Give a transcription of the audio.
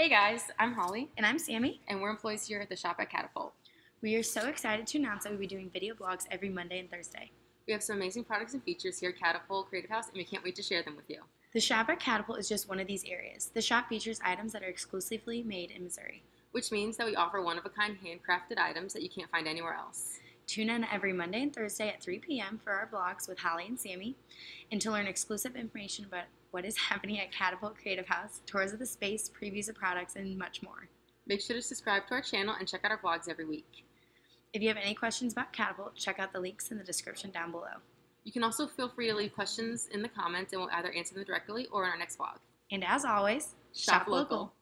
Hey guys, I'm Holly, And I'm Sammy. and we're employees here at the shop at Catapult. We are so excited to announce that we'll be doing video blogs every Monday and Thursday. We have some amazing products and features here at Catapult Creative House, and we can't wait to share them with you. The shop at Catapult is just one of these areas. The shop features items that are exclusively made in Missouri. Which means that we offer one-of-a-kind handcrafted items that you can't find anywhere else. Tune in every Monday and Thursday at 3 p.m. for our blogs with Holly and Sammy, and to learn exclusive information about what is happening at Catapult Creative House, tours of the space, previews of products, and much more. Make sure to subscribe to our channel and check out our vlogs every week. If you have any questions about Catapult, check out the links in the description down below. You can also feel free to leave questions in the comments, and we'll either answer them directly or in our next vlog. And as always, Shop local.